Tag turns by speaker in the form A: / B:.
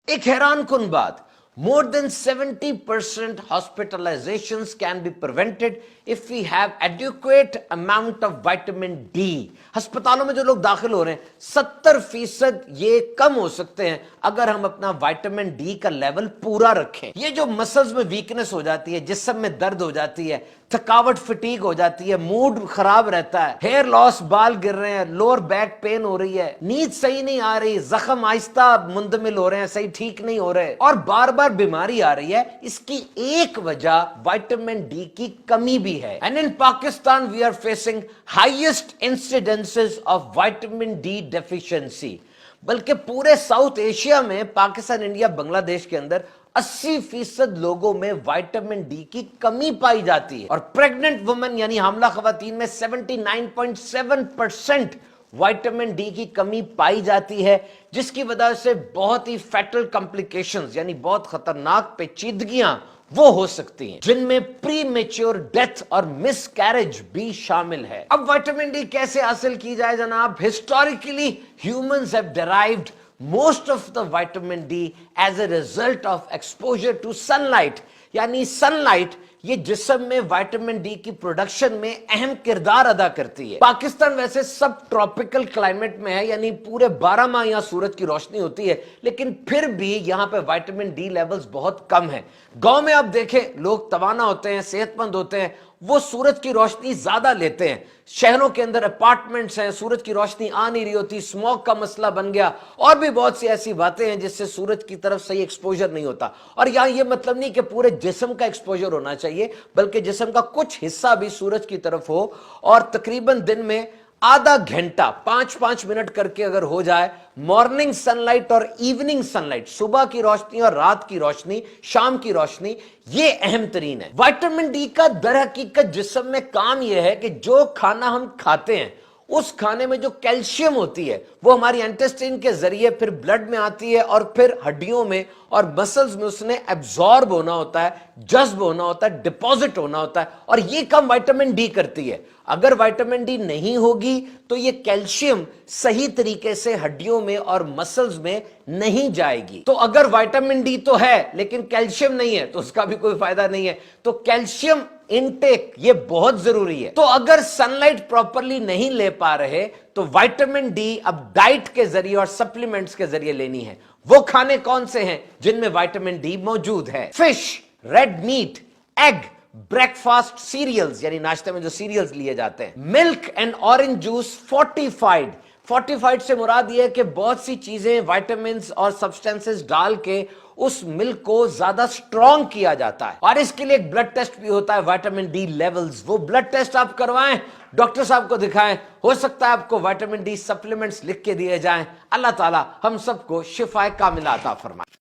A: ایک حیران کن بات, more than 70% hospitalizations can be prevented if we have adequate amount of vitamin D. ہسپتالوں میں جو لوگ داخل ہو رہے ہیں 70% یہ کم ہو سکتے ہیں اگر ہم اپنا وائٹامن ڈی کا لیول پورا رکھیں. یہ جو مسلز میں ویکنس ہو جاتی ہے, جسم میں درد ہو جاتی ہے, تھکاوٹ فٹیگ ہو جاتی ہے, موڈ خراب رہتا ہے, ہیئر لاس, بال گر رہے ہیں, لوور بیک پین ہو رہی ہے, نیند صحیح نہیں آ رہی, زخم آہستہ مندمل ہو رہے ہیں, صحیح ٹھیک نہیں ہو رہے, اور بار بار بیماری آ رہی ہے, اس کی ایک وجہ وائٹامن ڈی کی کمی بھی ہے. And in Pakistan we are facing highest incidences of vitamin D deficiency. بلکہ پورے ساؤتھ ایشیا میں, پاکستان, انڈیا, بنگلہ دیش کے اندر 80% لوگوں میں وائٹامن ڈی کی کمی پائی جاتی ہے. اور پریگننٹ وومن یعنی حاملہ خواتین میں 79.7% وائٹامن ڈی کی کمی پائی جاتی ہے, جس کی وجہ سے بہت ہی فیٹل کمپلیکیشنز یعنی بہت خطرناک پیچیدگیاں وہ ہو سکتی ہیں, جن میں پری میچور ڈیتھ اور مس کیریج بھی شامل ہے. اب وائٹامن ڈی کیسے حاصل کی جائے جناب؟ Historically humans have derived most of the vitamin D as a result of exposure to sunlight. یعنی سن لائٹ یہ جسم میں وائٹامن ڈی کی پروڈکشن میں اہم کردار ادا کرتی ہے. پاکستان ویسے سب ٹراپیکل کلائمیٹ میں ہے, یعنی پورے 12 ماہ یہاں سورج کی روشنی ہوتی ہے, لیکن پھر بھی یہاں پہ وائٹامن ڈی لیولز بہت کم ہیں. گاؤں میں آپ دیکھیں لوگ توانا ہوتے ہیں, صحت مند ہوتے ہیں, وہ سورج کی روشنی زیادہ لیتے ہیں. شہروں کے اندر اپارٹمنٹس ہیں, سورج کی روشنی آ نہیں رہی ہوتی, اسموک کا مسئلہ بن گیا, اور بھی بہت سی ایسی باتیں ہیں جس سے سورج کی طرف صحیح ایکسپوجر نہیں ہوتا. اور یہاں یہ مطلب نہیں کہ پورے جسم کا ایکسپوجر ہونا چاہیے, بلکہ جسم کا کچھ حصہ بھی سورج کی طرف ہو, اور تقریباً دن میں آدھا گھنٹہ 5-5 منٹ کر کے اگر ہو جائے, مارننگ سن لائٹ اور ایوننگ سن لائٹ, صبح کی روشنی اور رات کی روشنی, شام کی روشنی, یہ اہم ترین ہے. وائٹامن ڈی کا در حقیقت جسم میں کام یہ ہے کہ جو کھانا ہم کھاتے ہیں اس کھانے میں جو کیلشیم ہوتی ہے وہ ہماری انٹسٹائن کے ذریعے پھر بلڈ میں آتی ہے, اور پھر ہڈیوں میں اور مسلز میں اس نے ایبزارب ہونا ہوتا ہے, جذب ہونا ہوتا ہے, ڈپازٹ ہونا ہوتا ہے, اور یہ کام وائٹامن ڈی کرتی ہے. اگر وائٹامن ڈی نہیں ہوگی تو یہ کیلشیم صحیح طریقے سے ہڈیوں میں اور مسلز میں نہیں جائے گی. تو اگر وائٹامن ڈی تو ہے لیکن کیلشیم نہیں ہے تو اس کا بھی کوئی فائدہ نہیں ہے. تو کیلشیم انٹیک یہ بہت ضروری ہے. تو اگر سن لائٹ پراپرلی نہیں لے پا رہے تو وائٹامن ڈی اب ڈائٹ کے ذریعے اور سپلیمنٹس کے ذریعے لینی ہے. وہ کھانے کون سے ہیں جن میں وائٹامن ڈی موجود ہے؟ Fish, red meat, egg, breakfast فاسٹ سیریلز یعنی ناشتے میں جو سیریلز لیے جاتے ہیں, milk and orange juice fortified سے مراد یہ ہے کہ بہت سی چیزیں, وائٹامنز اور سبسٹینسز ڈال کے اس ملک کو زیادہ سٹرونگ کیا جاتا ہے. اور اس کے لیے ایک بلڈ ٹیسٹ بھی ہوتا ہے وائٹامن ڈی لیولز. وہ بلڈ ٹیسٹ آپ کروائیں, ڈاکٹر صاحب کو دکھائیں, ہو سکتا ہے آپ کو وائٹامن ڈی سپلیمنٹس لکھ کے دیے جائیں. اللہ تعالی ہم سب کو شفائے کاملہ عطا فرمائے.